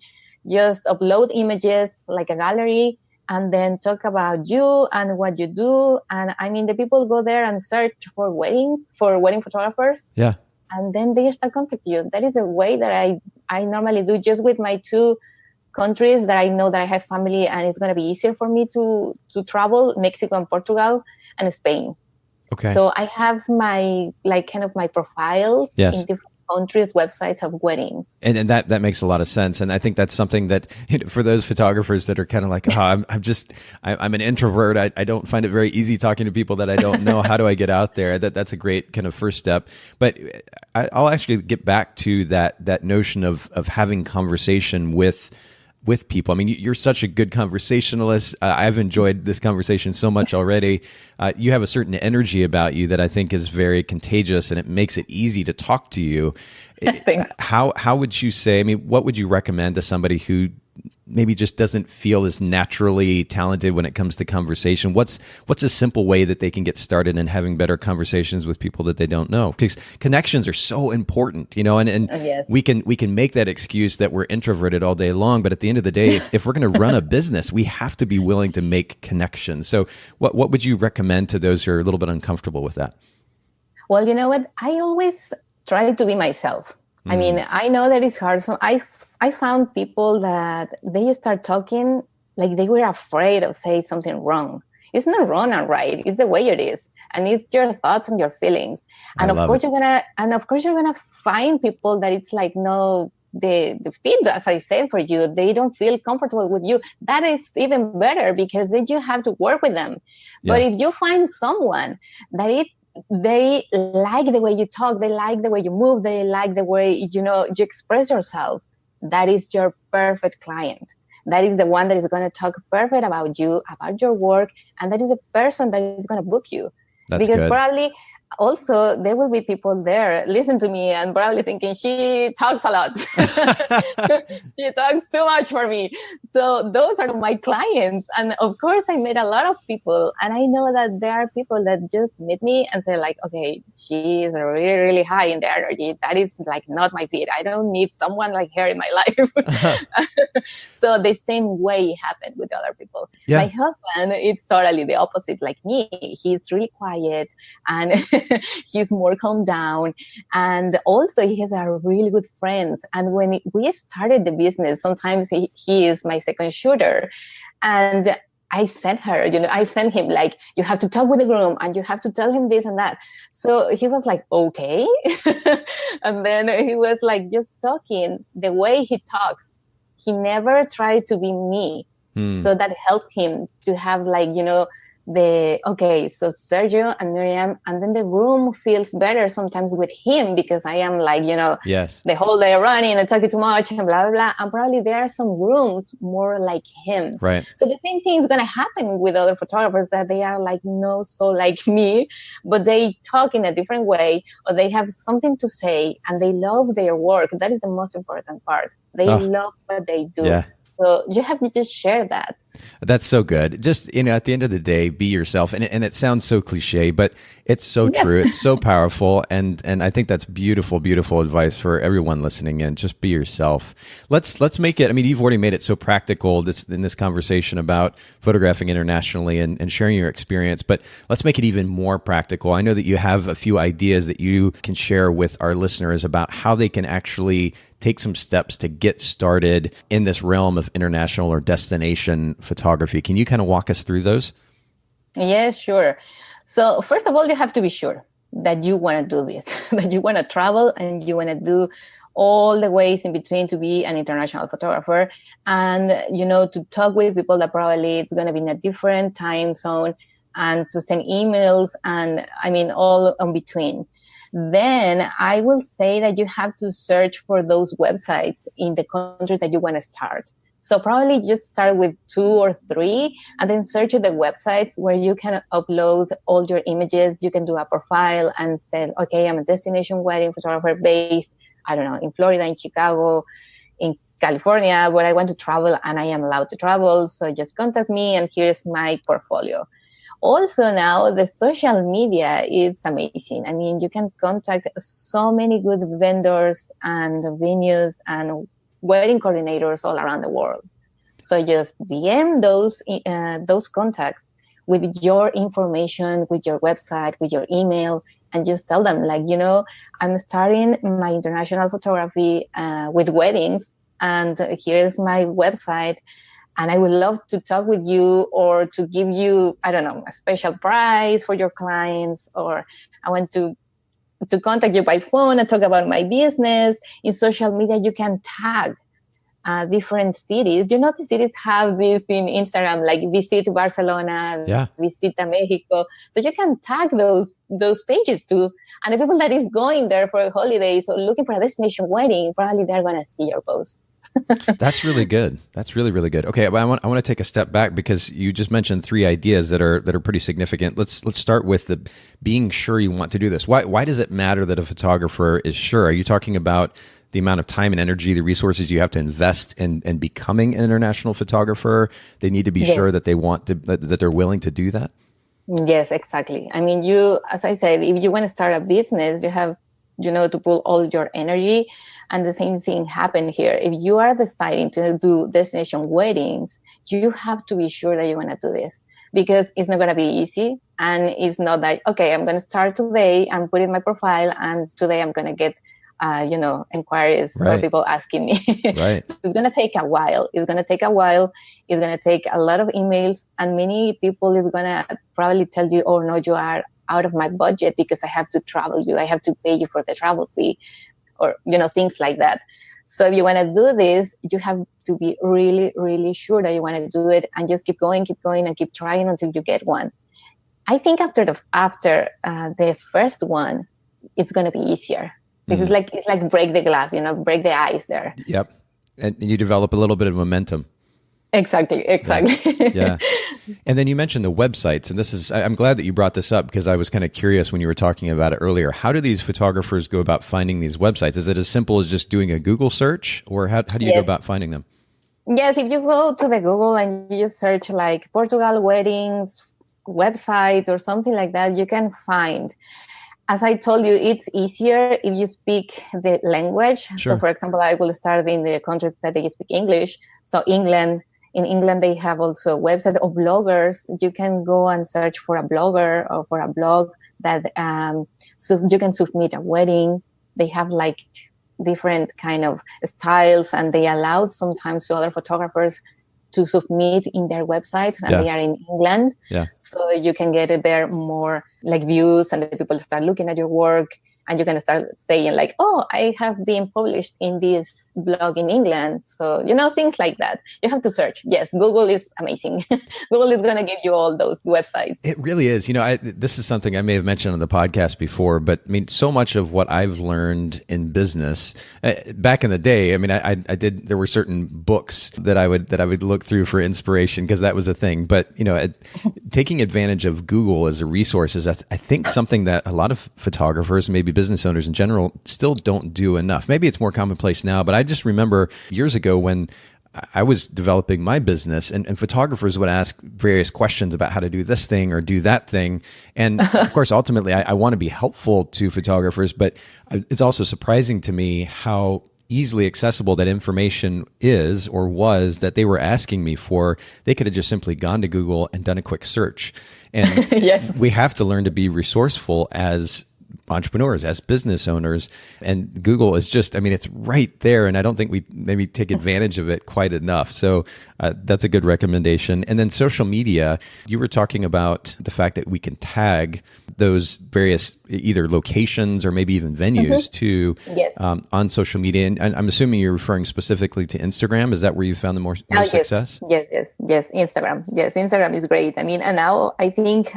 just upload images like a gallery, and then talk about you and what you do. And the people go there and search for weddings, for wedding photographers. Yeah. And then they start contacting you. That is a way that I normally do, just with my 2 countries that I know that I have family and it's going to be easier for me to travel, Mexico and Portugal and Spain. Okay. So I have my my profiles in different countries' websites of weddings. And that makes a lot of sense. And I think that's something that for those photographers that are kind of like, I'm an introvert. I don't find it very easy talking to people that I don't know. How do I get out there? That's a great kind of first step. But I'll actually get back to that notion of having conversation with people. You're such a good conversationalist. I've enjoyed this conversation so much already. You have a certain energy about you that I think is very contagious, and it makes it easy to talk to you. Thanks. How would you say, what would you recommend to somebody who maybe just doesn't feel as naturally talented when it comes to conversation? What's a simple way that they can get started in having better conversations with people that they don't know? Because connections are so important, and yes. we can make that excuse that we're introverted all day long, but at the end of the day, if we're going to run a business, we have to be willing to make connections. So what would you recommend to those who are a little bit uncomfortable with that? Well, you know what? I always try to be myself. I know that it's hard. So I found people that they start talking like they were afraid of saying something wrong. It's not wrong and right. It's the way it is. And it's your thoughts and your feelings. And of course you're gonna find people that it's like, no, the fit, as I said, for you, they don't feel comfortable with you. That is even better, because then you have to work with them. Yeah. But if you find someone that they like the way you talk, they like the way you move, they like the way, you express yourself, that is your perfect client. That is the one that is going to talk perfect about you, about your work, and that is the person that is going to book you. That's because good. Probably also there will be people there listen to me and probably thinking she talks a lot. She talks too much for me. So those are my clients. And of course I met a lot of people, and I know that there are people that just meet me and say like, okay, she is really, really high in the energy. That is like not my fit. I don't need someone like her in my life. So the same way happened with other people. Yeah. My husband, it's totally the opposite like me. He's really quiet and he's more calmed down. And also he has a really good friends. And when we started the business, sometimes he is my second shooter. And I sent him like, you have to talk with the groom and you have to tell him this and that. So he was like, okay. And then he was like just talking the way he talks. He never tried to be me. So that helped him to have like, so Sergio and Miriam, and then the room feels better sometimes with him, because I am like, yes, the whole day running and talking too much and blah, blah, blah. And probably there are some rooms more like him. Right. So the same thing is going to happen with other photographers, that they are like, no, so like me, but they talk in a different way, or they have something to say and they love their work. That is the most important part. They love what they do. Yeah. So you have to just share that. That's so good. Just, at the end of the day, be yourself. And it sounds so cliche, but it's so true. It's so powerful. And I think that's beautiful, beautiful advice for everyone listening in. Just be yourself. Let's make it, you've already made it so practical in this conversation about photographing internationally and sharing your experience, but let's make it even more practical. I know that you have a few ideas that you can share with our listeners about how they can actually take some steps to get started in this realm of international or destination photography. Can you kind of walk us through those? Yes, sure. So first of all, you have to be sure that you want to do this, that you want to travel and you want to do all the ways in between to be an international photographer, and, to talk with people that probably it's going to be in a different time zone, and to send emails and all in between. Then I will say that you have to search for those websites in the countries that you want to start. So probably just start with 2 or 3 and then search the websites where you can upload all your images. You can do a profile and say, okay, I'm a destination wedding photographer based, in Florida, in Chicago, in California, where I want to travel and I am allowed to travel. So just contact me and here's my portfolio. Also now the social media is amazing. You can contact so many good vendors and venues and wedding coordinators all around the world. So just DM those contacts with your information, with your website, with your email, and just tell them like, I'm starting my international photography with weddings, and here's my website. And I would love to talk with you, or to give you, a special prize for your clients, or I want to contact you by phone and talk about my business. In social media, you can tag different cities. The cities have this in Instagram, like visit Barcelona, visit Mexico. So you can tag those pages too. And the people that is going there for holidays or looking for a destination wedding, probably they're going to see your posts. That's really good. That's really, really good. Okay, I want to take a step back, because you just mentioned 3 ideas that are pretty significant. Let's start with the being sure you want to do this. Why does it matter that a photographer is sure? Are you talking about the amount of time and energy, the resources you have to invest in becoming an international photographer? They need to be sure that they want to, that they're willing to do that? Yes, exactly. You, as I said, if you want to start a business, you have to pull all your energy. And the same thing happened here. If you are deciding to do destination weddings, you have to be sure that you want to do this, because it's not going to be easy. And it's not like, okay, I'm going to start today and put in my profile, and today I'm going to get inquiries or people asking me. Right. So it's going to take a while. It's going to take a lot of emails, and many people is going to probably tell you, oh no, you are out of my budget because I have to travel you. I have to pay you for the travel fee, or, things like that. So if you want to do this, you have to be really, really sure that you want to do it, and just keep going and keep trying until you get one. I think after the first one, it's going to be easier, because it's like break the glass, break the ice there. Yep. And you develop a little bit of momentum. Exactly. Yeah. And then you mentioned the websites, and I'm glad that you brought this up, because I was kind of curious when you were talking about it earlier. How do these photographers go about finding these websites? Is it as simple as just doing a Google search, or how do you go about finding them? Yes, if you go to the Google and you just search like Portugal weddings website or something like that, you can find. As I told you, it's easier if you speak the language. Sure. So, for example, I will start in the countries that they speak English. So England. In England, they have also a website of bloggers. You can go and search for a blogger or for a blog that so you can submit a wedding. They have like different kind of styles, and they allowed sometimes to other photographers to submit in their websites, and they are in England. Yeah. So you can get it there more like views, and the people start looking at your work. And you can start saying like, oh, I have been published in this blog in England. So, things like that. You have to search. Yes, Google is amazing. Google is going to give you all those websites. It really is. This is something I may have mentioned on the podcast before, but I mean, so much of what I've learned in business back in the day, I mean, there were certain books that I would look through for inspiration, because that was a thing. But, taking advantage of Google as a resource is, I think, something that a lot of photographers, maybe business owners in general, still don't do enough. Maybe it's more commonplace now, but I just remember years ago when I was developing my business, and photographers would ask various questions about how to do this thing or do that thing. And of course, ultimately, I want to be helpful to photographers, but it's also surprising to me how easily accessible that information is or was that they were asking me for. They could have just simply gone to Google and done a quick search. And yes, we have to learn to be resourceful as entrepreneurs, as business owners. And Google is just, I mean, it's right there. And I don't think we maybe take advantage of it quite enough. So that's a good recommendation. And then social media, you were talking about the fact that we can tag those various either locations or maybe even venues to on social media. And I'm assuming you're referring specifically to Instagram. Is that where you found the more success? Yes. Instagram. Yes, Instagram is great. I mean, and now I think,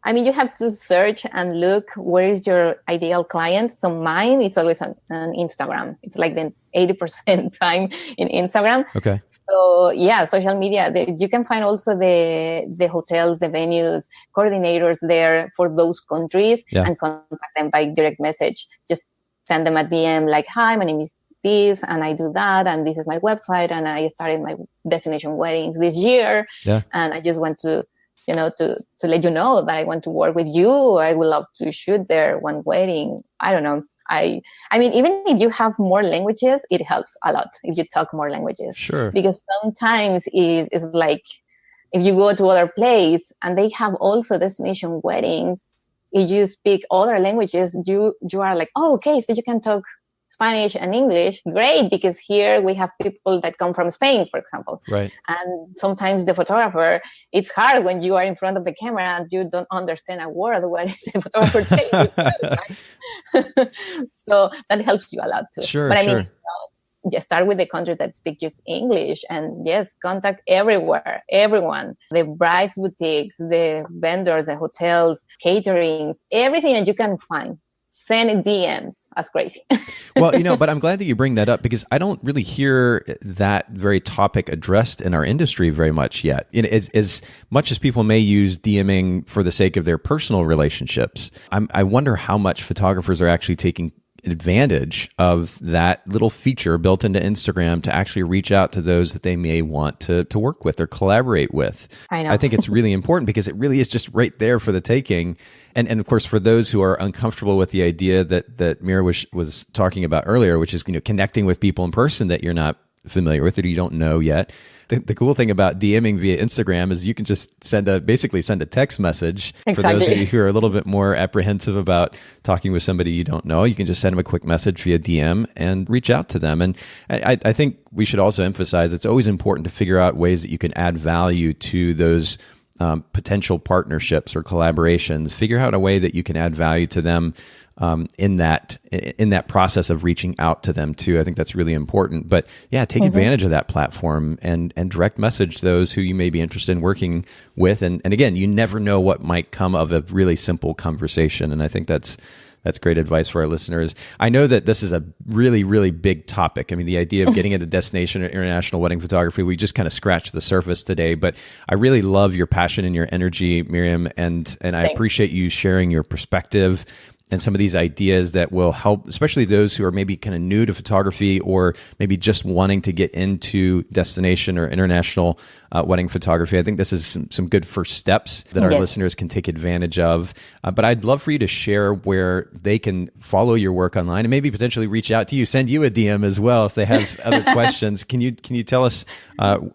you have to search and look where is your ideal client. So mine, it's always on Instagram. It's like the 80% time in Instagram. Okay. So yeah, social media. You can find also the hotels, the venues, coordinators there for those countries, and contact them by direct message. Just send them a DM like, hi, my name is this, and I do that, and this is my website, and I started my destination weddings this year. Yeah. And I just want to let you know that I want to work with you. I would love to shoot there one wedding. I don't know. I mean, even if you have more languages, it helps a lot if you talk more languages. Sure. Because sometimes it's like if you go to other place and they have also destination weddings, if you speak other languages, you are like, oh, okay, so you can talk Spanish and English, great, because here we have people that come from Spain, for example. Right. And sometimes the photographer, it's hard when you are in front of the camera and you don't understand a word what is the photographer saying. Right? So that helps you a lot too. Sure, but I mean, just start with the country that speak just English, and yes, contact everyone, the brides boutiques, the vendors, the hotels, caterings, everything that you can find. Send DMs as crazy. Well, but I'm glad that you bring that up, because I don't really hear that very topic addressed in our industry very much yet. As much as people may use DMing for the sake of their personal relationships, I wonder how much photographers are actually taking advantage of that little feature built into Instagram to actually reach out to those that they may want to work with or collaborate with. I know. I think it's really important, because it really is just right there for the taking. And of course, for those who are uncomfortable with the idea that Mira was talking about earlier, which is connecting with people in person that you're not familiar with it or you don't know yet. The cool thing about DMing via Instagram is you can just basically send a text message. Exactly. For those of you who are a little bit more apprehensive about talking with somebody you don't know, you can just send them a quick message via DM and reach out to them. And I think we should also emphasize it's always important to figure out ways that you can add value to those potential partnerships or collaborations. Figure out a way that you can add value to them in that process of reaching out to them too. I think that's really important. But yeah, take advantage of that platform and direct message those who you may be interested in working with. And again, you never know what might come of a really simple conversation. And I think that's great advice for our listeners. I know that this is a really, really big topic. I mean, the idea of getting into destination or international wedding photography, we just kind of scratched the surface today, but I really love your passion and your energy, Miriam. And I appreciate you sharing your perspective and some of these ideas that will help, especially those who are maybe kind of new to photography or maybe just wanting to get into destination or international wedding photography. I think this is some good first steps that our listeners can take advantage of. But I'd love for you to share where they can follow your work online and maybe potentially reach out to you, send you a DM as well if they have other questions. Can you tell us,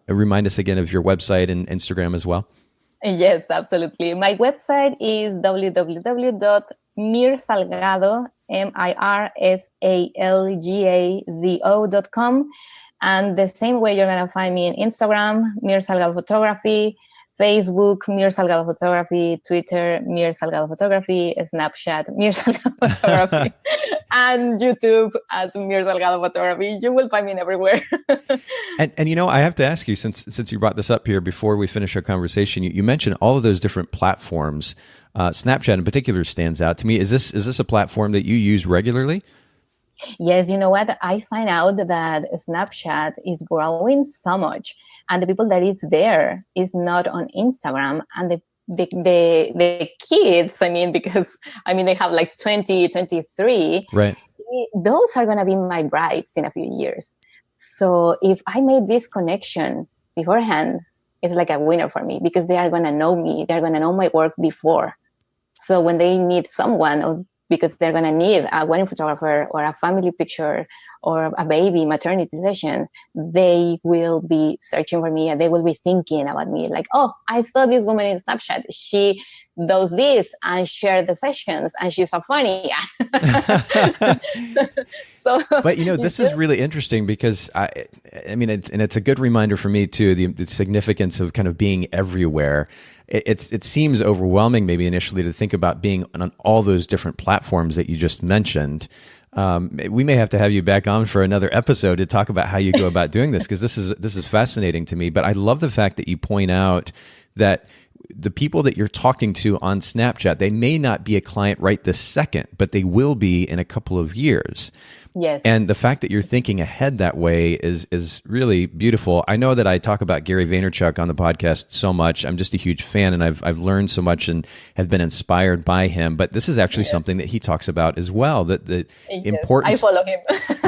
remind us again of your website and Instagram as well? Yes, absolutely. My website is www.mirsalgado, mirsalgado.com. And the same way you're going to find me on Instagram, Mir Salgado Photography, Facebook, Mir Salgado Photography, Twitter, Mir Salgado Photography, Snapchat, Mir Salgado Photography, and YouTube as Mir Salgado Photography. You will find me everywhere. and I have to ask you, since you brought this up here before we finish our conversation, you mentioned all of those different platforms. Snapchat in particular stands out to me. Is this a platform that you use regularly? Yes, you know what? I find out that Snapchat is growing so much, and the people that is there is not on Instagram, and the kids, because they have like 20, 23. Right. Those are going to be my brides in a few years. So if I made this connection beforehand, it's like a winner for me because they are going to know me. They're going to know my work before. So when they need someone, because they're going to need a wedding photographer or a family picture or a baby maternity session, they will be searching for me and they will be thinking about me like, oh, I saw this woman in Snapchat. She does this and share the sessions and she's so funny. But this is really interesting because it's a good reminder for me too, the significance of kind of being everywhere. It seems overwhelming maybe initially to think about being on all those different platforms that you just mentioned. We may have to have you back on for another episode to talk about how you go about doing this, because this is fascinating to me. But I love the fact that you point out that the people that you're talking to on Snapchat, they may not be a client right this second, but they will be in a couple of years. Yes. And the fact that you're thinking ahead that way is really beautiful. I know that I talk about Gary Vaynerchuk on the podcast so much. I'm just a huge fan, and I've learned so much and have been inspired by him. But this is actually something that he talks about as well. That the importance. I follow him.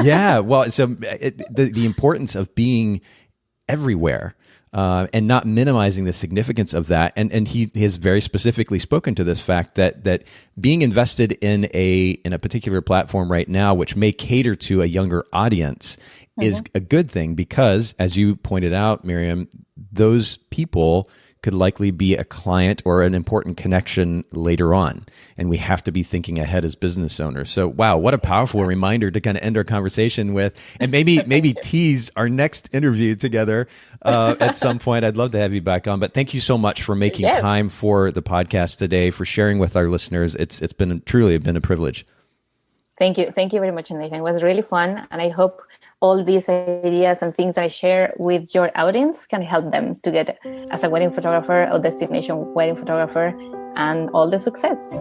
Yeah, well, so the importance of being everywhere. And not minimizing the significance of that. And he has very specifically spoken to this fact that being invested in a particular platform right now, which may cater to a younger audience, is a good thing because, as you pointed out, Miriam, those people could likely be a client or an important connection later on. And we have to be thinking ahead as business owners. So, wow, what a powerful reminder to kind of end our conversation with, and maybe tease our next interview together at some point. I'd love to have you back on. But thank you so much for making time for the podcast today, for sharing with our listeners. It's truly been a privilege. Thank you. Thank you very much, Nathan. It was really fun. And I hope all these ideas and things that I share with your audience can help them to get as a wedding photographer or destination wedding photographer and all the success.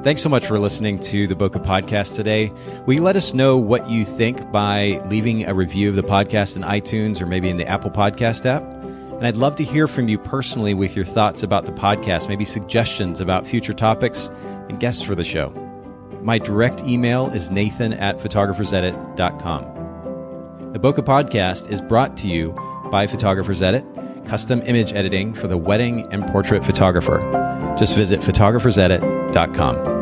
Thanks so much for listening to the Bokeh Podcast today. Will you let us know what you think by leaving a review of the podcast in iTunes or maybe in the Apple Podcast app? And I'd love to hear from you personally with your thoughts about the podcast, maybe suggestions about future topics and guests for the show. My direct email is nathan@photographersedit.com. The Bokeh Podcast is brought to you by Photographers Edit, custom image editing for the wedding and portrait photographer. Just visit photographersedit.com.